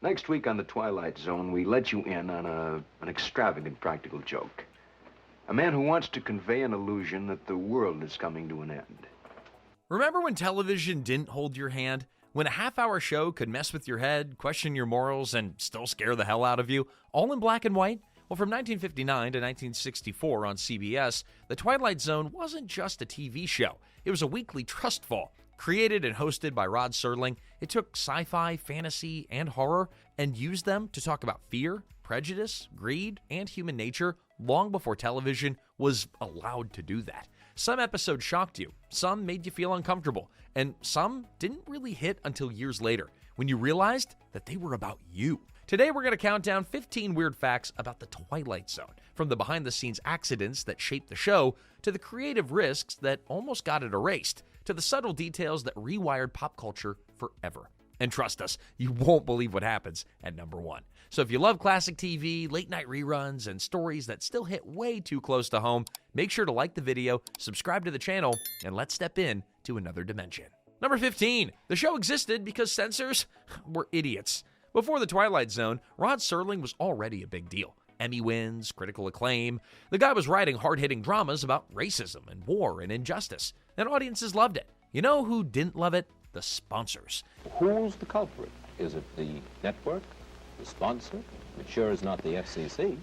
Next week on the Twilight Zone, we let you in on an extravagant practical joke. A man who wants to convey an illusion that the world is coming to an end. Remember when television didn't hold your hand? When a half-hour show could mess with your head, question your morals, and still scare the hell out of you, all in black and white? Well, from 1959 to 1964 on CBS, The Twilight Zone wasn't just a TV show. It was a weekly trust fall. Created and hosted by Rod Serling, it took sci-fi, fantasy, and horror and used them to talk about fear, prejudice, greed, and human nature long before television was allowed to do that. Some episodes shocked you, some made you feel uncomfortable, and some didn't really hit until years later, when you realized that they were about you. Today we're going to count down 15 weird facts about the Twilight Zone, from the behind-the-scenes accidents that shaped the show, to the creative risks that almost got it erased, to the subtle details that rewired pop culture forever. And trust us, you won't believe what happens at number 1. So if you love classic TV, late-night reruns, and stories that still hit way too close to home, make sure to like the video, subscribe to the channel, and let's step in to another dimension. Number 15. The show existed because censors were idiots. Before The Twilight Zone, Rod Serling was already a big deal. Emmy wins, critical acclaim. The guy was writing hard-hitting dramas about racism and war and injustice, and audiences loved it. You know who didn't love it? The sponsors. Who's the culprit? Is it the network, the sponsor? It sure is not the FCC.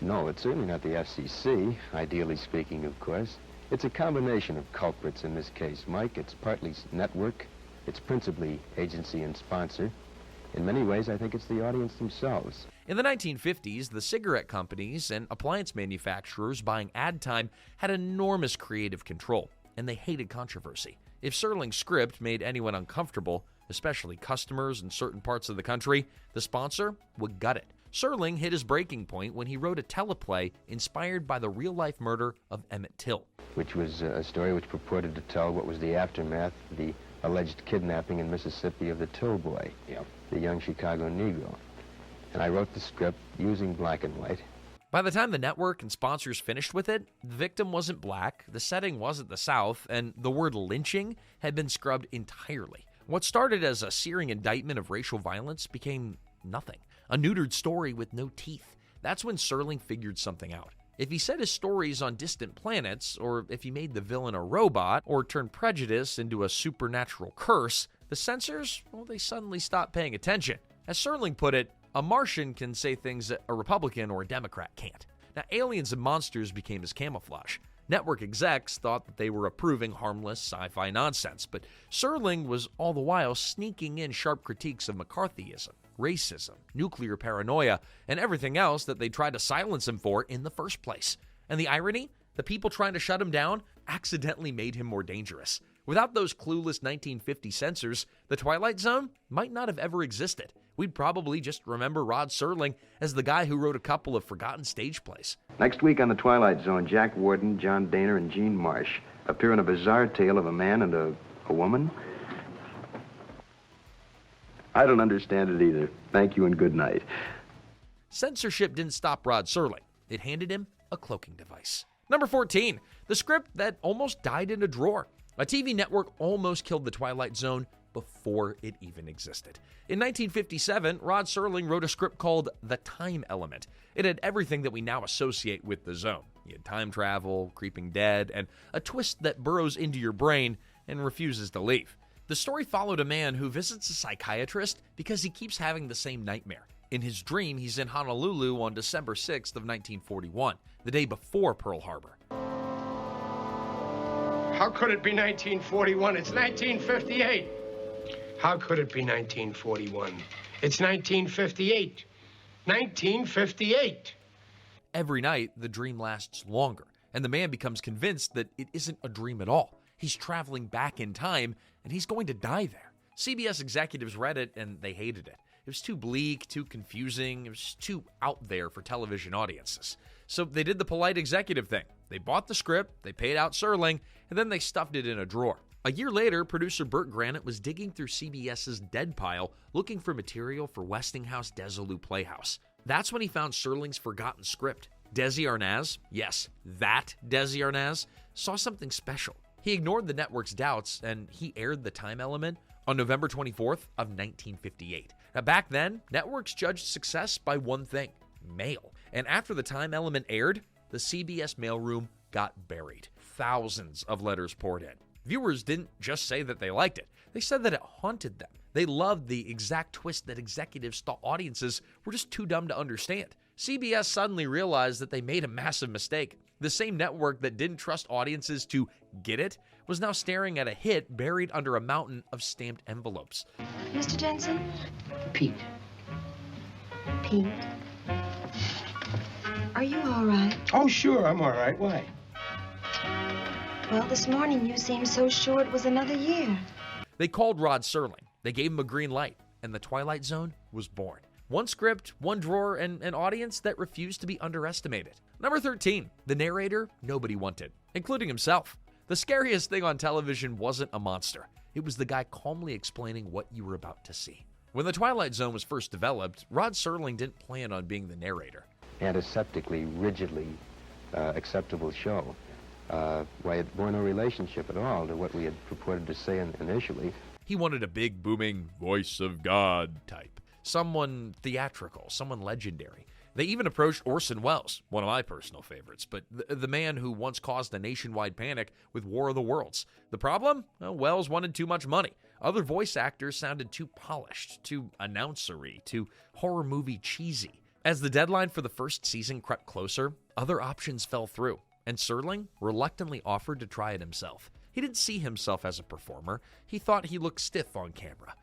No, it's certainly not the FCC, ideally speaking, of course. It's a combination of culprits in this case, Mike. It's partly network, it's principally agency and sponsor. In many ways, I think it's the audience themselves. In the 1950s, the cigarette companies and appliance manufacturers buying ad time had enormous creative control, and they hated controversy. If Serling's script made anyone uncomfortable, especially customers in certain parts of the country, the sponsor would gut it. Serling hit his breaking point when he wrote a teleplay inspired by the real-life murder of Emmett Till, Which was a story which purported to tell what was the aftermath of the alleged kidnapping in Mississippi of the Till boy, the young Chicago Negro. And I wrote the script using black and white. By the time the network and sponsors finished with it, the victim wasn't black, the setting wasn't the South, and the word lynching had been scrubbed entirely. What started as a searing indictment of racial violence became nothing. A neutered story with no teeth. That's when Serling figured something out. If he set his stories on distant planets, or if he made the villain a robot, or turned prejudice into a supernatural curse, the censors, well, they suddenly stopped paying attention. As Serling put it, a Martian can say things that a Republican or a Democrat can't. Now, aliens and monsters became his camouflage. Network execs thought that they were approving harmless sci-fi nonsense, but Serling was all the while sneaking in sharp critiques of McCarthyism, racism, nuclear paranoia, and everything else that they tried to silence him for in the first place. And the irony? The people trying to shut him down accidentally made him more dangerous. Without those clueless 1950 censors, The Twilight Zone might not have ever existed. We'd probably just remember Rod Serling as the guy who wrote a couple of forgotten stage plays. Next week on the Twilight Zone, Jack Warden, John Dehner, and Jean Marsh appear in a bizarre tale of a man and a woman. I don't understand it either. Thank you and good night. Censorship didn't stop Rod Serling. It handed him a cloaking device. Number 14, the script that almost died in a drawer. A TV network almost killed The Twilight Zone before it even existed. In 1957, Rod Serling wrote a script called The Time Element. It had everything that we now associate with the Zone. You had time travel, creeping dead, and a twist that burrows into your brain and refuses to leave. The story followed a man who visits a psychiatrist because he keeps having the same nightmare. In his dream, he's in Honolulu on December 6th of 1941, the day before Pearl Harbor. How could it be 1941? It's 1958. How could it be 1941? It's 1958. 1958. Every night, the dream lasts longer, and the man becomes convinced that it isn't a dream at all. He's traveling back in time, and he's going to die there. CBS executives read it, and they hated it. It was too bleak, too confusing, it was too out there for television audiences. So they did the polite executive thing. They bought the script, they paid out Serling, and then they stuffed it in a drawer. A year later, producer Burt Granite was digging through CBS's dead pile looking for material for Westinghouse Desilu Playhouse. That's when he found Serling's forgotten script. Desi Arnaz, yes, that Desi Arnaz, saw something special. He ignored the network's doubts, and he aired The Time Element on November 24th of 1958. Now, back then, networks judged success by one thing: mail. And after the time element aired, the CBS mailroom got buried. Thousands of letters poured in. Viewers didn't just say that they liked it. They said that it haunted them. They loved the exact twist that executives thought audiences were just too dumb to understand. CBS suddenly realized that they made a massive mistake. The same network that didn't trust audiences to get it was now staring at a hit buried under a mountain of stamped envelopes. Mr. Jensen? Pete. Pete? Are you all right? Oh, sure, I'm all right. Why? Well, this morning you seemed so sure it was another year. They called Rod Serling. They gave him a green light, and the Twilight Zone was born. One script, one drawer, and an audience that refused to be underestimated. Number 13, the narrator nobody wanted, including himself. The scariest thing on television wasn't a monster. It was the guy calmly explaining what you were about to see. When the Twilight Zone was first developed, Rod Serling didn't plan on being the narrator. Antiseptically, rigidly acceptable show. Why, it bore no relationship at all to what we had purported to say initially. He wanted a big, booming, voice of God type. Someone theatrical, someone legendary. They even approached Orson Welles, one of my personal favorites, but the man who once caused a nationwide panic with War of the Worlds. The problem? Well, Welles wanted too much money. Other voice actors sounded too polished, too announcery, too horror movie cheesy. As the deadline for the first season crept closer, other options fell through, and Serling reluctantly offered to try it himself. He didn't see himself as a performer. He thought he looked stiff on camera.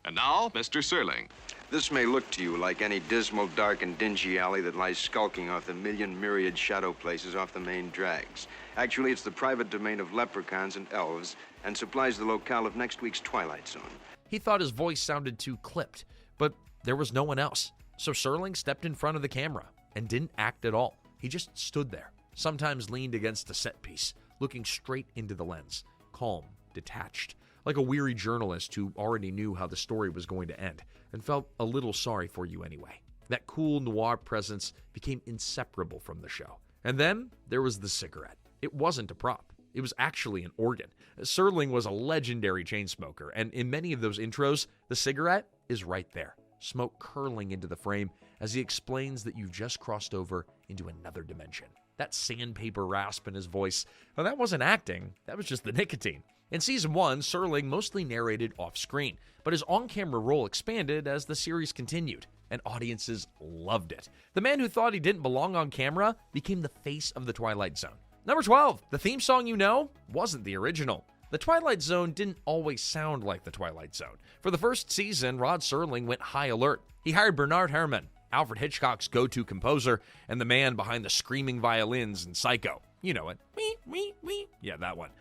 And now, Mr. Serling. This may look to you like any dismal, dark, and dingy alley that lies skulking off the myriad shadow places off the main drags. Actually, it's the private domain of leprechauns and elves and supplies the locale of next week's Twilight Zone. He thought his voice sounded too clipped, but there was no one else. So Serling stepped in front of the camera and didn't act at all. He just stood there, sometimes leaned against a set piece, looking straight into the lens, calm, detached, like a weary journalist who already knew how the story was going to end and felt a little sorry for you anyway. That cool noir presence became inseparable from the show. And then there was the cigarette. It wasn't a prop. It was actually an organ. Serling was a legendary chain smoker, and in many of those intros, the cigarette is right there, smoke curling into the frame as he explains that you've just crossed over into another dimension. That sandpaper rasp in his voice, well, that wasn't acting, that was just the nicotine. In season 1, Serling mostly narrated off-screen, but his on-camera role expanded as the series continued, and audiences loved it. The man who thought he didn't belong on camera became the face of the Twilight Zone. Number 12, the theme song you know wasn't the original. The Twilight Zone didn't always sound like the Twilight Zone. For the first season, Rod Serling went high alert. He hired Bernard Herrmann, Alfred Hitchcock's go-to composer, and the man behind the screaming violins in Psycho. You know it. Wee, wee, wee. Yeah, that one.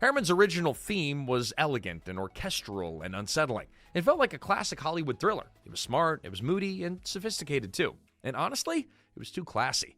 Herrmann's original theme was elegant and orchestral and unsettling. It felt like a classic Hollywood thriller. It was smart, it was moody, and sophisticated too. And honestly, it was too classy.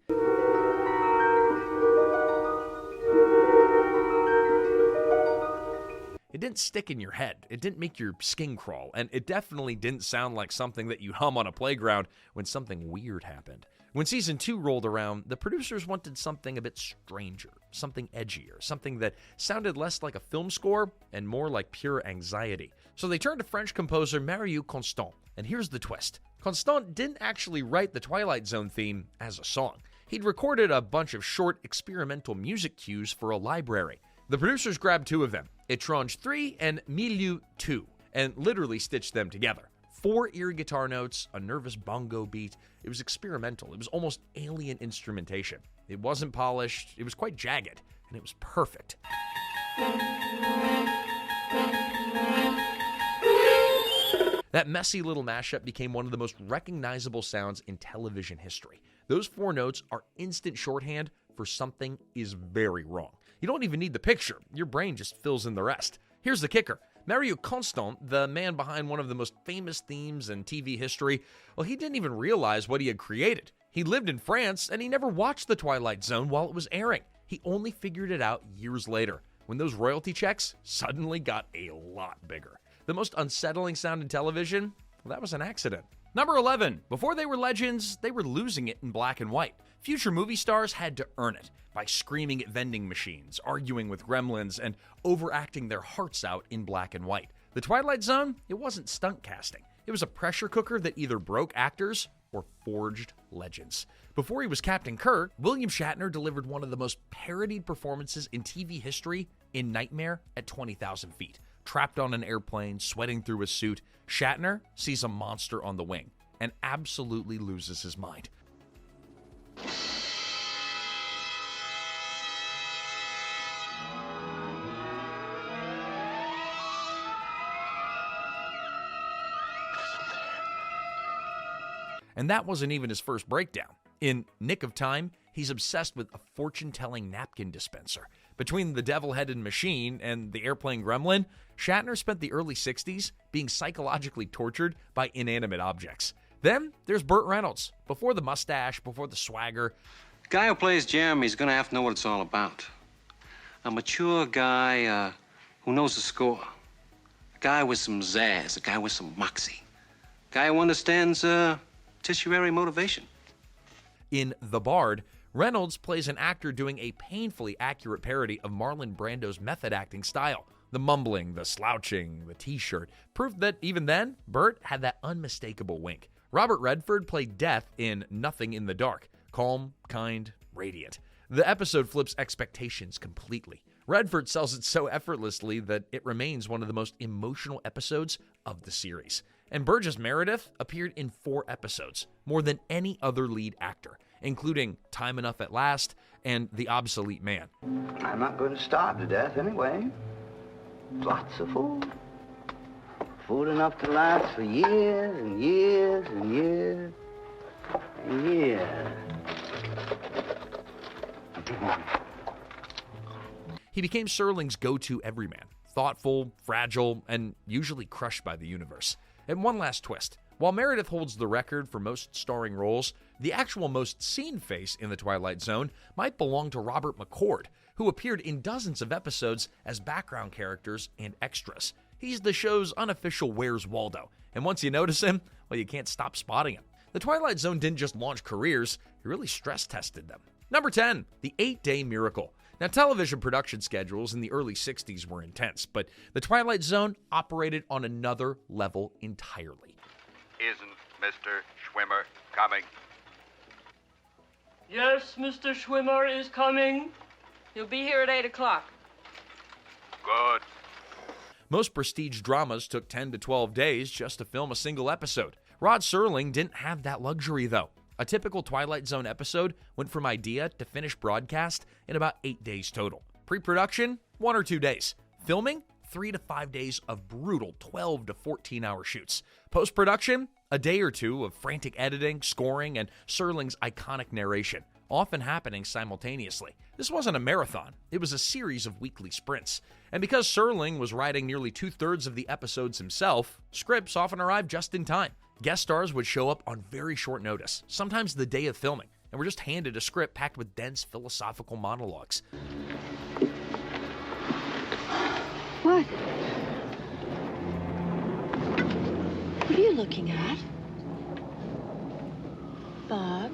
It didn't stick in your head, it didn't make your skin crawl, and it definitely didn't sound like something that you hum on a playground when something weird happened. When season 2 rolled around, the producers wanted something a bit stranger, something edgier, something that sounded less like a film score and more like pure anxiety. So they turned to French composer Marius Constant, and here's the twist. Constant didn't actually write the Twilight Zone theme as a song. He'd recorded a bunch of short experimental music cues for a library. The producers grabbed 2 of them, Étrange 3 and Milieu 2, and literally stitched them together. 4 eerie guitar notes, a nervous bongo beat. It was experimental. It was almost alien instrumentation. It wasn't polished. It was quite jagged, and it was perfect. That messy little mashup became one of the most recognizable sounds in television history. Those 4 notes are instant shorthand for something is very wrong. You don't even need the picture. Your brain just fills in the rest. Here's the kicker. Marius Constant, the man behind one of the most famous themes in TV history, well, he didn't even realize what he had created. He lived in France, and he never watched The Twilight Zone while it was airing. He only figured it out years later, when those royalty checks suddenly got a lot bigger. The most unsettling sound in television, well, that was an accident. Number 11. Before they were legends, they were losing it in black and white. Future movie stars had to earn it by screaming at vending machines, arguing with gremlins, and overacting their hearts out in black and white. The Twilight Zone, it wasn't stunt casting. It was a pressure cooker that either broke actors or forged legends. Before he was Captain Kirk, William Shatner delivered one of the most parodied performances in TV history in Nightmare at 20,000 feet. Trapped on an airplane, sweating through his suit, Shatner sees a monster on the wing and absolutely loses his mind. And that wasn't even his first breakdown. In Nick of Time, he's obsessed with a fortune-telling napkin dispenser. Between the devil-headed machine and the airplane gremlin, Shatner spent the early 60s being psychologically tortured by inanimate objects. Then there's Burt Reynolds. Before the mustache, before the swagger. The guy who plays Jeremy's gonna have to know what it's all about. A mature guy who knows the score. A guy with some zazz, a guy with some moxie. A guy who understands tertiary motivation. In The Bard, Reynolds plays an actor doing a painfully accurate parody of Marlon Brando's method acting style. The mumbling, the slouching, the t-shirt, proof that even then, Burt had that unmistakable wink. Robert Redford played Death in Nothing in the Dark. Calm, kind, radiant. The episode flips expectations completely. Redford sells it so effortlessly that it remains one of the most emotional episodes of the series. And Burgess Meredith appeared in 4 episodes, more than any other lead actor, including Time Enough at Last and The Obsolete Man. I'm not going to starve to death anyway. Lots of food. Food enough to last for years and years and years and years. He became Serling's go-to everyman, thoughtful, fragile, and usually crushed by the universe. And one last twist. While Meredith holds the record for most starring roles, the actual most seen face in The Twilight Zone might belong to Robert McCord, who appeared in dozens of episodes as background characters and extras. He's the show's unofficial Where's Waldo, and once you notice him, well, you can't stop spotting him. The Twilight Zone didn't just launch careers, it really stress-tested them. Number 10, The 8-Day Miracle. Now, television production schedules in the early 60s were intense, but The Twilight Zone operated on another level entirely. Isn't Mr. Schwimmer coming? Yes, Mr. Schwimmer is coming. He'll be here at 8 o'clock. Good. Most prestige dramas took 10 to 12 days just to film a single episode. Rod Serling didn't have that luxury, though. A typical Twilight Zone episode went from idea to finished broadcast in about 8 days total. Pre-production, 1 or 2 days. Filming, 3 to 5 days of brutal 12 to 14-hour shoots. Post-production, a day or two of frantic editing, scoring, and Serling's iconic narration, often happening simultaneously. This wasn't a marathon. It was a series of weekly sprints. And because Serling was writing nearly 2/3 of the episodes himself, scripts often arrived just in time. Guest stars would show up on very short notice, sometimes the day of filming, and were just handed a script packed with dense philosophical monologues. What? What are you looking at? Bob?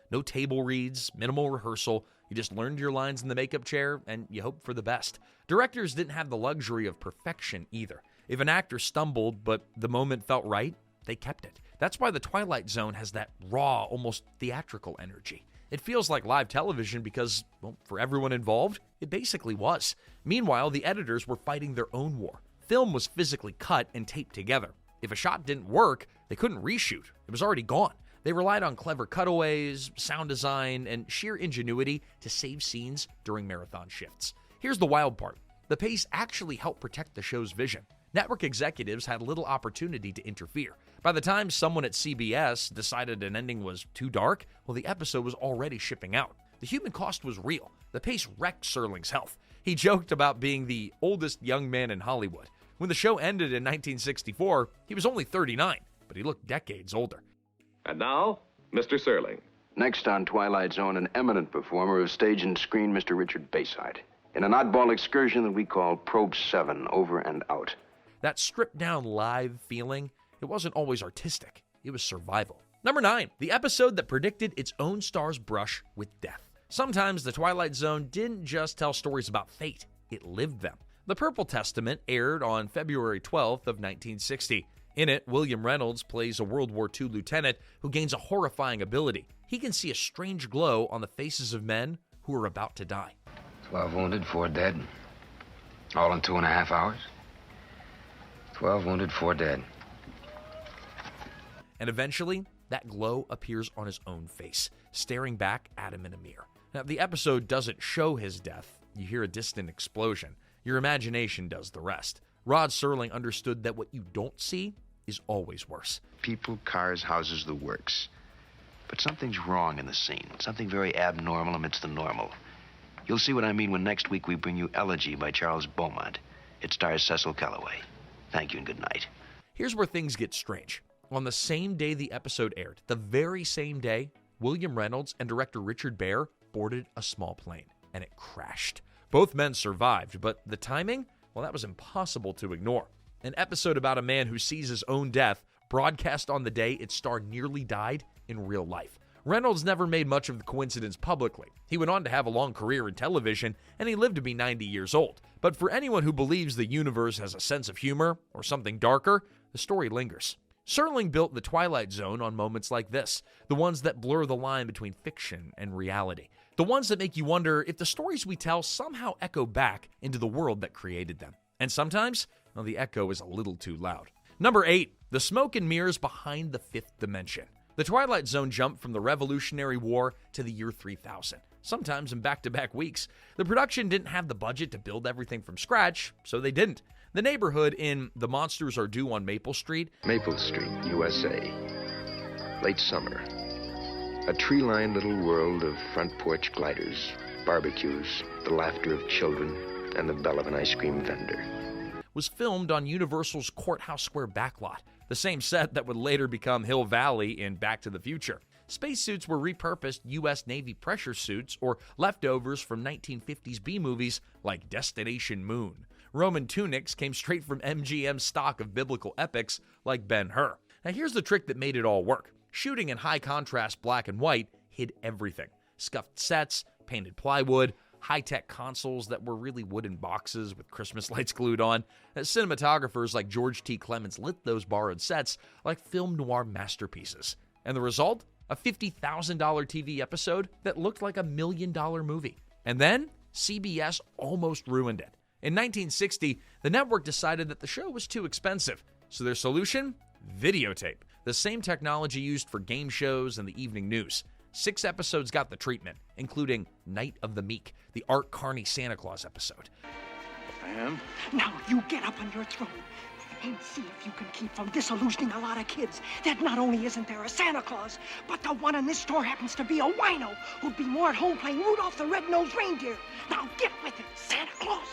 No table reads, minimal rehearsal. You just learned your lines in the makeup chair, and you hoped for the best. Directors didn't have the luxury of perfection either. If an actor stumbled, but the moment felt right, they kept it. That's why The Twilight Zone has that raw, almost theatrical energy. It feels like live television because, well, for everyone involved, it basically was. Meanwhile, the editors were fighting their own war. Film was physically cut and taped together. If a shot didn't work, they couldn't reshoot. It was already gone. They relied on clever cutaways, sound design, and sheer ingenuity to save scenes during marathon shifts. Here's the wild part. The pace actually helped protect the show's vision. Network executives had little opportunity to interfere. By the time someone at CBS decided an ending was too dark, well, the episode was already shipping out. The human cost was real. The pace wrecked Serling's health. He joked about being the oldest young man in Hollywood. When the show ended in 1964, he was only 39, but he looked decades older. And now, Mr. Serling. Next on Twilight Zone, an eminent performer of stage and screen, Mr. Richard Bayside, in an oddball excursion that we call Probe 7, Over and Out. That stripped-down live feeling, it wasn't always artistic. It was survival. Number 9, the episode that predicted its own star's brush with death. Sometimes The Twilight Zone didn't just tell stories about fate, it lived them. The Purple Testament aired on February 12th of 1960. In it, William Reynolds plays a World War II lieutenant who gains a horrifying ability. He can see a strange glow on the faces of men who are about to die. 12 wounded, 4 dead. All in 2.5 hours. 12 wounded, 4 dead. And eventually, that glow appears on his own face, staring back at him in a mirror. Now, the episode doesn't show his death. You hear a distant explosion. Your imagination does the rest. Rod Serling understood that what you don't see is always worse. People, cars, houses, the works. But something's wrong in the scene. Something very abnormal amidst the normal. You'll see what I mean when next week we bring you Elegy by Charles Beaumont. It stars Cecil Kellaway. Thank you and good night. Here's where things get strange. On the same day the episode aired, the very same day, William Reynolds and director Richard Baer boarded a small plane, and it crashed. Both men survived, but the timing, well, that was impossible to ignore. An episode about a man who sees his own death broadcast on the day its star nearly died in real life. Reynolds never made much of the coincidence publicly. He went on to have a long career in television, and he lived to be 90 years old. But for anyone who believes the universe has a sense of humor or something darker, the story lingers. Serling built The Twilight Zone on moments like this, the ones that blur the line between fiction and reality, the ones that make you wonder if the stories we tell somehow echo back into the world that created them. And sometimes, well, the echo is a little too loud. Number 8, the smoke and mirrors behind the fifth dimension. The Twilight Zone jumped from the Revolutionary War to the year 3000, sometimes in back-to-back weeks. The production didn't have the budget to build everything from scratch, so they didn't. The neighborhood in The Monsters Are Due on Maple Street, USA. Late summer. A tree-lined little world of front porch gliders, barbecues, the laughter of children, and the bell of an ice cream vendor. was filmed on Universal's Courthouse Square backlot, the same set that would later become Hill Valley in Back to the Future. Spacesuits were repurposed U.S. Navy pressure suits or leftovers from 1950s B-movies like Destination Moon. Roman tunics came straight from MGM's stock of biblical epics like Ben-Hur. Now here's the trick that made it all work. Shooting in high-contrast black and white hid everything. Scuffed sets, painted plywood, high-tech consoles that were really wooden boxes with Christmas lights glued on. Cinematographers like George T. Clemens lit those borrowed sets like film noir masterpieces. And the result? A $50,000 TV episode that looked like $1 million movie. And then, CBS almost ruined it. In 1960, the network decided that the show was too expensive. So their solution? Videotape. The same technology used for game shows and the evening news. 6 episodes got the treatment, including Night of the Meek, the Art Carney Santa Claus episode. Ma'am? Now you get up on your throne and see if you can keep from disillusioning a lot of kids that not only isn't there a Santa Claus, but the one in this store happens to be a wino who'd be more at home playing Rudolph the Red-Nosed Reindeer. Now get with it, Santa Claus!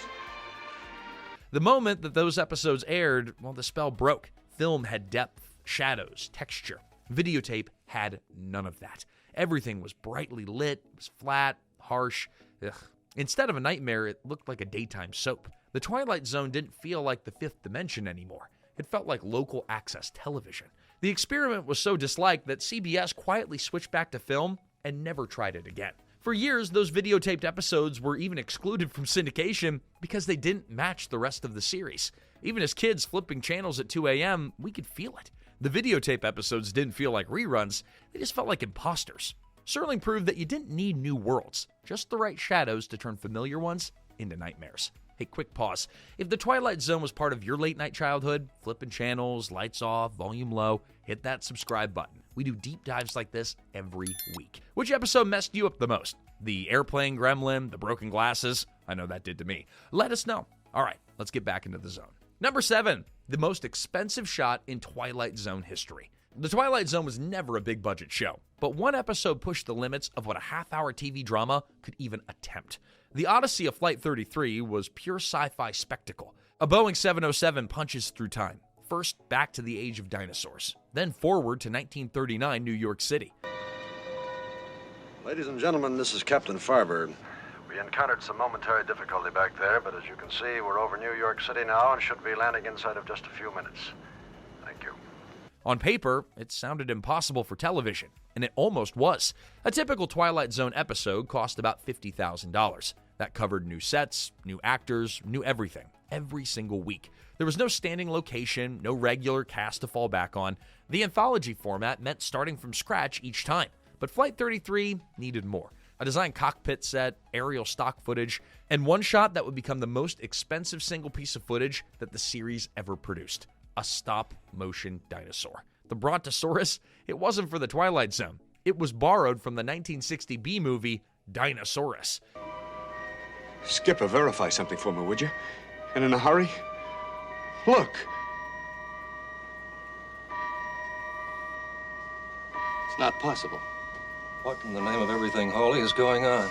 The moment that those episodes aired, well, the spell broke. Film had depth, shadows, texture. Videotape had none of that. Everything was brightly lit, it was flat, harsh. Ugh. Instead of a nightmare, it looked like a daytime soap. The Twilight Zone didn't feel like the fifth dimension anymore. It felt like local access television. The experiment was so disliked that CBS quietly switched back to film and never tried it again. For years, those videotaped episodes were even excluded from syndication because they didn't match the rest of the series. Even as kids flipping channels at 2 a.m., we could feel it. The videotape episodes didn't feel like reruns, they just felt like imposters. Serling proved that you didn't need new worlds, just the right shadows to turn familiar ones into nightmares. Hey, quick pause. If The Twilight Zone was part of your late-night childhood, flipping channels, lights off, volume low, hit that subscribe button. We do deep dives like this every week. Which episode messed you up the most? The airplane gremlin, the broken glasses? I know that did to me. Let us know. All right, let's get back into the zone. Number 7, the most expensive shot in Twilight Zone history. The Twilight Zone was never a big-budget show, but one episode pushed the limits of what a half-hour TV drama could even attempt. The Odyssey of Flight 33 was pure sci-fi spectacle. A Boeing 707 punches through time, first back to the age of dinosaurs, then forward to 1939 New York City. Ladies and gentlemen, this is Captain Farber. We encountered some momentary difficulty back there, but as you can see, we're over New York City now and should be landing inside of just a few minutes. Thank you. On paper, it sounded impossible for television, and it almost was. A typical Twilight Zone episode cost about $50,000. That covered new sets, new actors, new everything, every single week. There was no standing location, no regular cast to fall back on. The anthology format meant starting from scratch each time. But Flight 33 needed more. A designed cockpit set, aerial stock footage, and one shot that would become the most expensive single piece of footage that the series ever produced. A stop-motion dinosaur. The Brontosaurus, it wasn't for the Twilight Zone. It was borrowed from the 1960 B movie Dinosaurus. Skipper, verify something for me, would you? And in a hurry? Look! It's not possible. What in the name of everything holy is going on?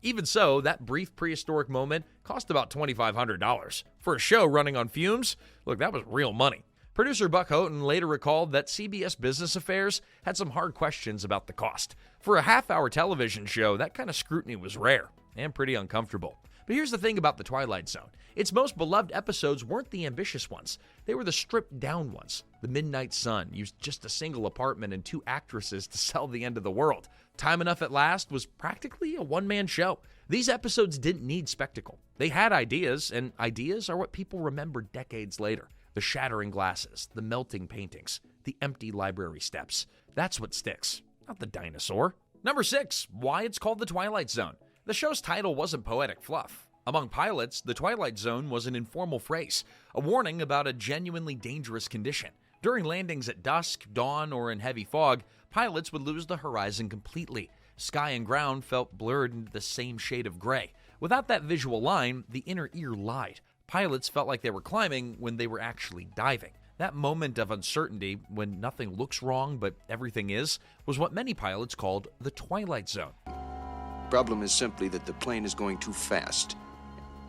Even so, that brief prehistoric moment cost about $2,500. For a show running on fumes, look, that was real money. Producer Buck Houghton later recalled that CBS Business Affairs had some hard questions about the cost. For a half-hour television show, that kind of scrutiny was rare and pretty uncomfortable. But here's the thing about The Twilight Zone. Its most beloved episodes weren't the ambitious ones. They were the stripped-down ones. The Midnight Sun used just a single apartment and 2 actresses to sell the end of the world. Time Enough at Last was practically a one-man show. These episodes didn't need spectacle. They had ideas, and ideas are what people remember decades later. The shattering glasses, the melting paintings, the empty library steps. That's what sticks, not the dinosaur. Number 6, why it's called The Twilight Zone. The show's title wasn't poetic fluff. Among pilots, The Twilight Zone was an informal phrase, a warning about a genuinely dangerous condition. During landings at dusk, dawn, or in heavy fog, pilots would lose the horizon completely. Sky and ground felt blurred into the same shade of gray. Without that visual line, the inner ear lied. Pilots felt like they were climbing when they were actually diving. That moment of uncertainty, when nothing looks wrong but everything is, was what many pilots called the Twilight Zone. Problem is simply that the plane is going too fast,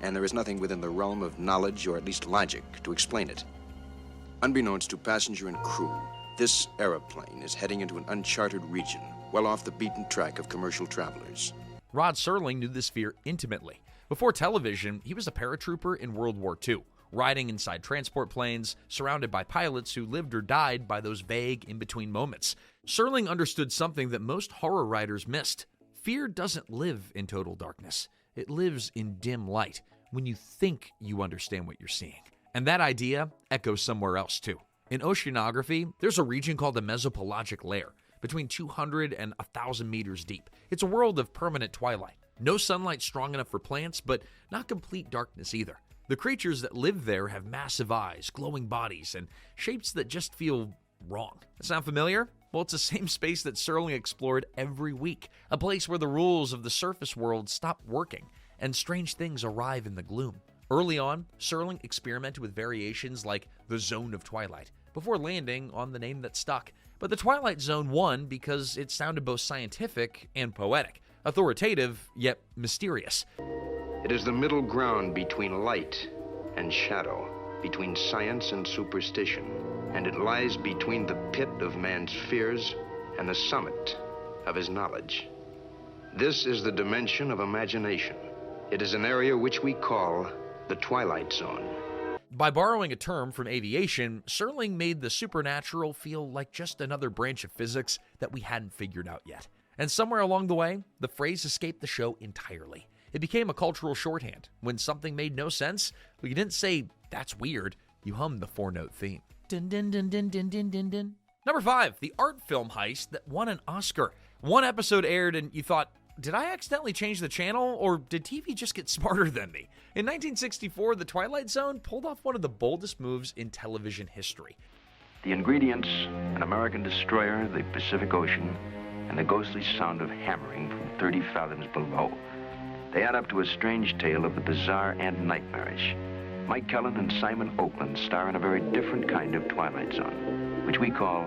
and there is nothing within the realm of knowledge, or at least logic, to explain it. Unbeknownst to passenger and crew, this aeroplane is heading into an uncharted region, well off the beaten track of commercial travelers. Rod Serling knew this fear intimately. Before television, he was a paratrooper in World War II, riding inside transport planes, surrounded by pilots who lived or died by those vague in-between moments. Serling understood something that most horror writers missed. Fear doesn't live in total darkness. It lives in dim light, when you think you understand what you're seeing. And that idea echoes somewhere else, too. In oceanography, there's a region called the mesopelagic layer, between 200 and 1,000 meters deep. It's a world of permanent twilight. No sunlight strong enough for plants, but not complete darkness either. The creatures that live there have massive eyes, glowing bodies, and shapes that just feel wrong. Sound familiar? Well, it's the same space that Serling explored every week, a place where the rules of the surface world stop working, and strange things arrive in the gloom. Early on, Serling experimented with variations like the Zone of Twilight, before landing on the name that stuck. But the Twilight Zone won because it sounded both scientific and poetic, authoritative yet mysterious. It is the middle ground between light and shadow, between science and superstition, and it lies between the pit of man's fears and the summit of his knowledge. This is the dimension of imagination. It is an area which we call the Twilight Zone. By borrowing a term from aviation, Serling made the supernatural feel like just another branch of physics that we hadn't figured out yet. And somewhere along the way, the phrase escaped the show entirely. It became a cultural shorthand. When something made no sense, well, you didn't say, "That's weird." You hummed the 4-note theme. Din, din, din, din, din, din, din, din. Number 5, the art film heist that won an Oscar. One episode aired and you thought, did I accidentally change the channel, or did TV just get smarter than me? In 1964, The Twilight Zone pulled off one of the boldest moves in television history. The ingredients, an American destroyer, the Pacific Ocean, and the ghostly sound of hammering from 30 fathoms below. They add up to a strange tale of the bizarre and nightmarish. Mike Kellen and Simon Oakland star in a very different kind of Twilight Zone, which we call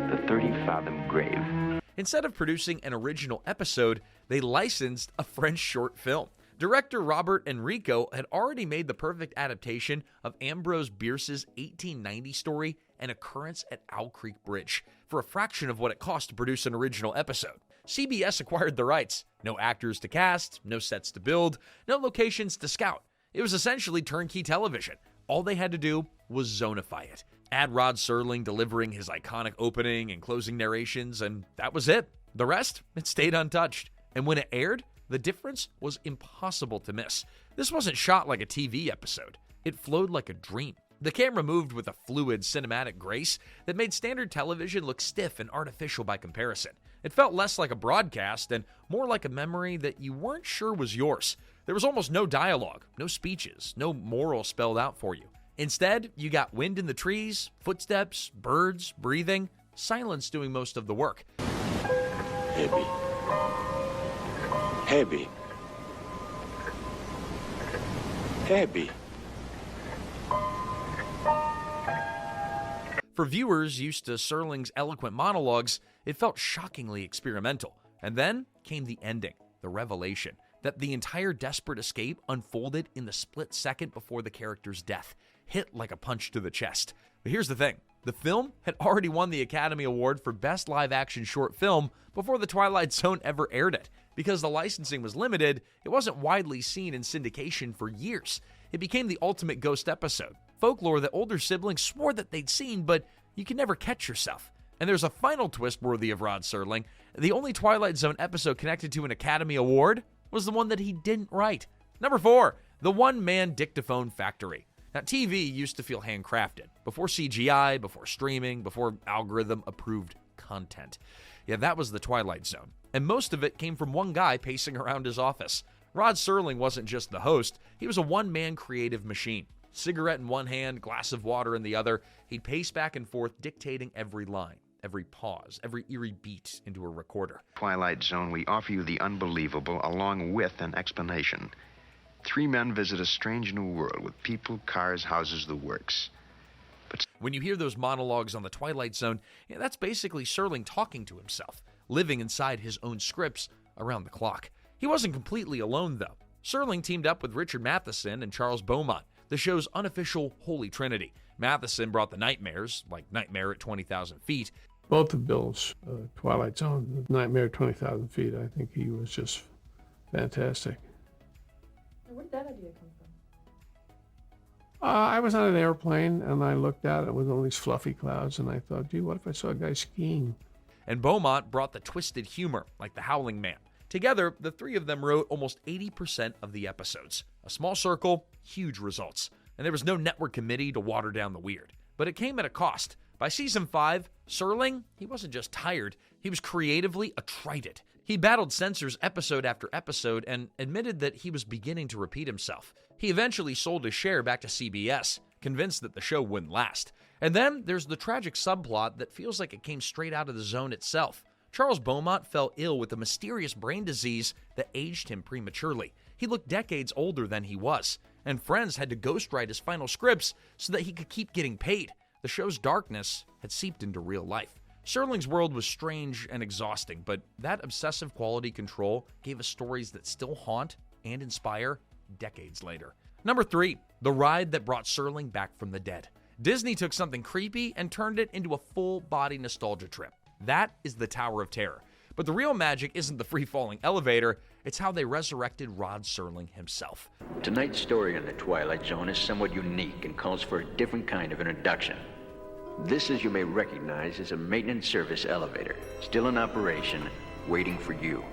the 30-fathom grave. Instead of producing an original episode, they licensed a French short film. Director Robert Enrico had already made the perfect adaptation of Ambrose Bierce's 1890 story, An Occurrence at Owl Creek Bridge, for a fraction of what it cost to produce an original episode. CBS acquired the rights. No actors to cast, no sets to build, no locations to scout. It was essentially turnkey television. All they had to do was zonify it. Add Rod Serling delivering his iconic opening and closing narrations, and that was it. The rest, it stayed untouched. And when it aired, the difference was impossible to miss. This wasn't shot like a TV episode. It flowed like a dream. The camera moved with a fluid cinematic grace that made standard television look stiff and artificial by comparison. It felt less like a broadcast and more like a memory that you weren't sure was yours. There was almost no dialogue, no speeches, no moral spelled out for you. Instead, you got wind in the trees, footsteps, birds, breathing, silence doing most of the work. Heavy. Heavy. Heavy. For viewers used to Serling's eloquent monologues, it felt shockingly experimental. And then came the ending, the revelation, that the entire desperate escape unfolded in the split second before the character's death, hit like a punch to the chest. But here's the thing. The film had already won the Academy Award for Best Live-Action Short Film before The Twilight Zone ever aired it. Because the licensing was limited, it wasn't widely seen in syndication for years. It became the ultimate ghost episode, folklore that older siblings swore that they'd seen, but you can never catch yourself. And there's a final twist worthy of Rod Serling. The only Twilight Zone episode connected to an Academy Award was the one that he didn't write. Number 4, The One-Man Dictaphone Factory. Now, TV used to feel handcrafted, before CGI, before streaming, before algorithm-approved content. Yeah, that was the Twilight Zone, and most of it came from one guy pacing around his office. Rod Serling wasn't just the host, he was a one-man creative machine. Cigarette in one hand, glass of water in the other, he'd pace back and forth, dictating every line, every pause, every eerie beat into a recorder. Twilight Zone, we offer you the unbelievable along with an explanation. 3 men visit a strange new world with people, cars, houses, the works. But when you hear those monologues on the Twilight Zone, that's basically Serling talking to himself, living inside his own scripts around the clock. He wasn't completely alone, though. Serling teamed up with Richard Matheson and Charles Beaumont, the show's unofficial Holy Trinity. Matheson brought the nightmares, like Nightmare at 20,000 Feet. Both of Bill's Twilight Zone, Nightmare at 20,000 Feet, I think he was just fantastic. Where did that idea come from? I was on an airplane, and I looked out, it was all these fluffy clouds, and I thought, gee, what if I saw a guy skiing? And Beaumont brought the twisted humor, like The Howling Man. Together, the 3 of them wrote almost 80% of the episodes. A small circle, huge results. And there was no network committee to water down the weird. But it came at a cost. By season 5, Serling, he wasn't just tired, he was creatively attrited. He battled Censors episode after episode and admitted that he was beginning to repeat himself. He eventually sold his share back to CBS, convinced that the show wouldn't last. And then there's the tragic subplot that feels like it came straight out of the Zone itself. Charles Beaumont fell ill with a mysterious brain disease that aged him prematurely. He looked decades older than he was, and friends had to ghostwrite his final scripts so that he could keep getting paid. The show's darkness had seeped into real life. Serling's world was strange and exhausting, but that obsessive quality control gave us stories that still haunt and inspire decades later. Number 3, the ride that brought Serling back from the dead. Disney took something creepy and turned it into a full-body nostalgia trip. That is the Tower of Terror. But the real magic isn't the free-falling elevator, it's how they resurrected Rod Serling himself. Tonight's story on the Twilight Zone is somewhat unique and calls for a different kind of introduction. This, as you may recognize, is a maintenance service elevator, still in operation, waiting for you.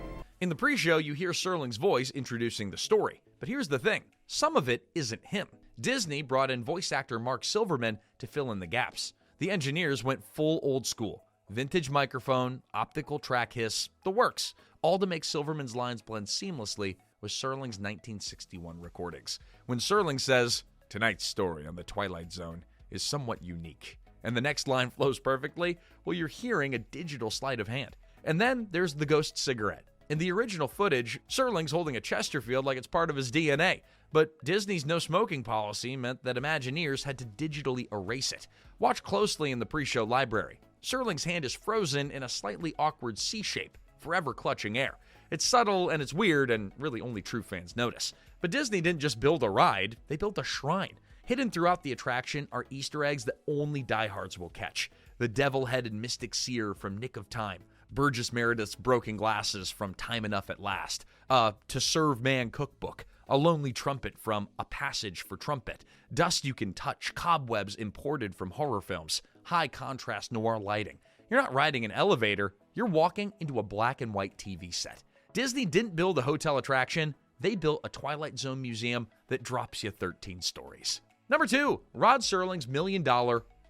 In the pre-show, you hear Serling's voice introducing the story. But here's the thing, some of it isn't him. Disney brought in voice actor Mark Silverman to fill in the gaps. The engineers went full old school. Vintage microphone, optical track hiss, the works, all to make Silverman's lines blend seamlessly with Serling's 1961 recordings. When Serling says, "Tonight's story on the Twilight Zone is somewhat unique," and the next line flows perfectly, well, you're hearing a digital sleight of hand. And then there's the ghost cigarette. In the original footage, Serling's holding a Chesterfield like it's part of his DNA, but Disney's no smoking policy meant that Imagineers had to digitally erase it. Watch closely in the pre-show library. Serling's hand is frozen in a slightly awkward C shape, forever clutching air. It's subtle and it's weird, and really only true fans notice. But Disney didn't just build a ride, they built a shrine. Hidden throughout the attraction are Easter eggs that only diehards will catch. The devil-headed mystic seer from Nick of Time, Burgess Meredith's broken glasses from Time Enough at Last, To Serve Man cookbook, a lonely trumpet from A Passage for Trumpet, dust you can touch, cobwebs imported from horror films, high contrast noir lighting. You're not riding an elevator, you're walking into a black and white TV set. Disney didn't build a hotel attraction, they built a Twilight Zone museum that drops you 13 stories. Number 2, Rod Serling's $1 million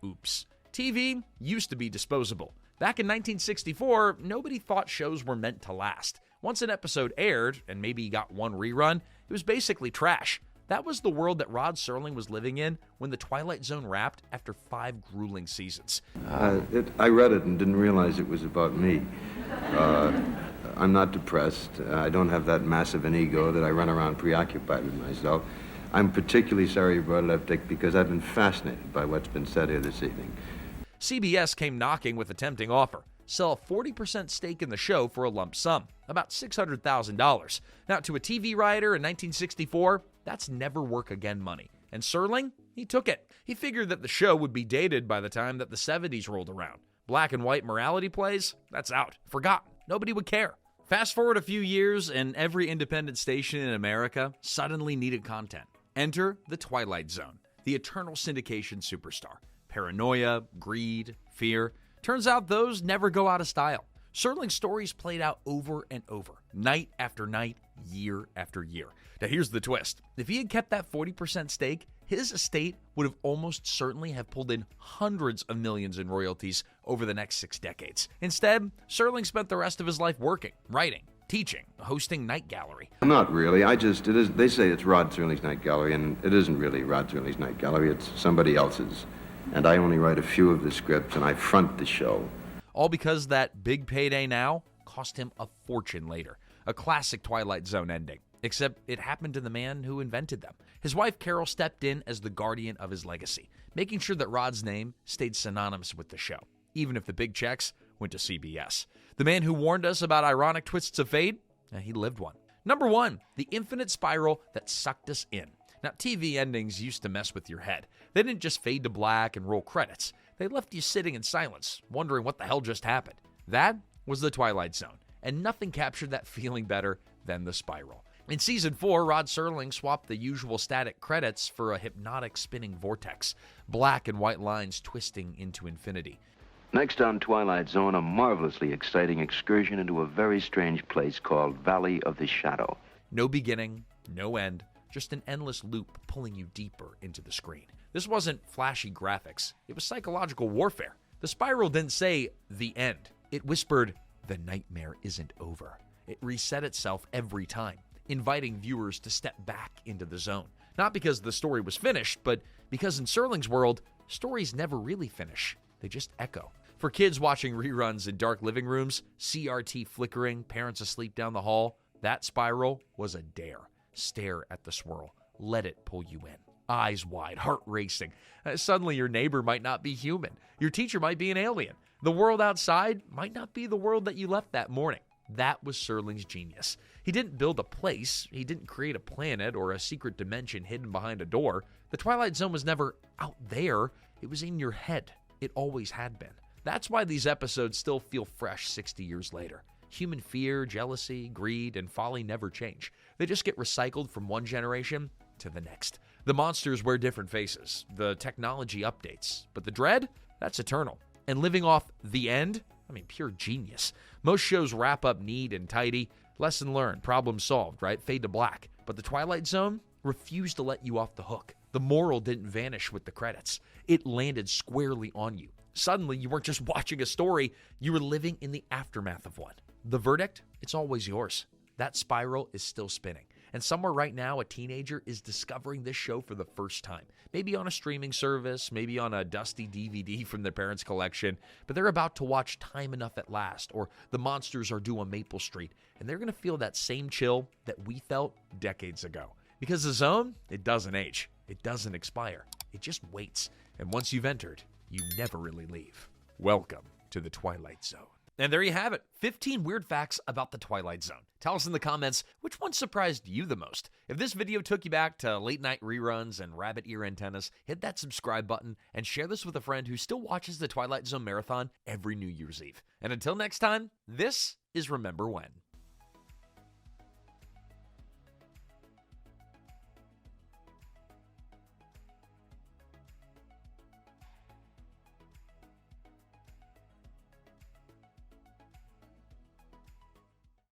oops. TV used to be disposable. Back in 1964, nobody thought shows were meant to last. Once an episode aired, and maybe you got one rerun, it was basically trash. That was the world that Rod Serling was living in when The Twilight Zone wrapped after 5 grueling seasons. I read it and didn't realize it was about me. I'm not depressed. I don't have that massive an ego that I run around preoccupied with myself. I'm particularly sorry you brought it up, Dick, because I've been fascinated by what's been said here this evening. CBS came knocking with a tempting offer. Sell a 40% stake in the show for a lump sum, about $600,000. Now, to a TV writer in 1964, that's never work again money. And Serling, he took it. He figured that the show would be dated by the time that the 70s rolled around. Black and white morality plays, that's out. Forgotten. Nobody would care. Fast forward a few years, and every independent station in America suddenly needed content. Enter The Twilight Zone, the eternal syndication superstar. Paranoia, greed, fear. Turns out those never go out of style. Serling's stories played out over and over, night after night, year after year. Now here's the twist. If he had kept that 40% stake, his estate would have almost certainly have pulled in hundreds of millions in royalties over the next 6 decades. Instead, Serling spent the rest of his life working, writing, teaching, hosting Night Gallery. Not really. They say it's Rod Serling's Night Gallery, and it isn't really Rod Serling's Night Gallery. It's somebody else's. And I only write a few of the scripts, and I front the show. All because that big payday now cost him a fortune later. A classic Twilight Zone ending. Except it happened to the man who invented them. His wife Carol stepped in as the guardian of his legacy, making sure that Rod's name stayed synonymous with the show, even if the big checks went to CBS. The man who warned us about ironic twists of fate, he lived one. Number 1, the infinite spiral that sucked us in. Now, TV endings used to mess with your head. They didn't just fade to black and roll credits. They left you sitting in silence, wondering what the hell just happened. That was The Twilight Zone, and nothing captured that feeling better than the spiral. In Season 4, Rod Serling swapped the usual static credits for a hypnotic spinning vortex, black and white lines twisting into infinity. Next on Twilight Zone, a marvelously exciting excursion into a very strange place called Valley of the Shadow. No beginning, no end, just an endless loop pulling you deeper into the screen. This wasn't flashy graphics. It was psychological warfare. The spiral didn't say, the end. It whispered, the nightmare isn't over. It reset itself every time, inviting viewers to step back into the zone. Not because the story was finished, but because in Serling's world, stories never really finish. They just echo. For kids watching reruns in dark living rooms, CRT flickering, parents asleep down the hall, that spiral was a dare. Stare at the swirl. Let it pull you in. Eyes wide, heart racing. Suddenly your neighbor might not be human. Your teacher might be an alien. The world outside might not be the world that you left that morning. That was Serling's genius. He didn't build a place. He didn't create a planet or a secret dimension hidden behind a door. The Twilight Zone was never out there. It was in your head. It always had been. That's why these episodes still feel fresh 60 years later. Human fear, jealousy, greed, and folly never change. They just get recycled from one generation to the next. The monsters wear different faces. The technology updates. But the dread? That's eternal. And living off the end? Pure genius. Most shows wrap up neat and tidy. Lesson learned, problem solved, right? Fade to black. But the Twilight Zone refused to let you off the hook. The moral didn't vanish with the credits. It landed squarely on you. Suddenly, you weren't just watching a story, you were living in the aftermath of one. The verdict? It's always yours. That spiral is still spinning. And somewhere right now, a teenager is discovering this show for the first time. Maybe on a streaming service, maybe on a dusty DVD from their parents' collection, but they're about to watch Time Enough at Last, or The Monsters Are Due on Maple Street, and they're going to feel that same chill that we felt decades ago. Because the zone, it doesn't age. It doesn't expire. It just waits. And once you've entered, you never really leave. Welcome to the Twilight Zone. And there you have it, 15 weird facts about the Twilight Zone. Tell us in the comments, which one surprised you the most? If this video took you back to late night reruns and rabbit ear antennas, hit that subscribe button and share this with a friend who still watches the Twilight Zone marathon every New Year's Eve. And until next time, this is Remember When.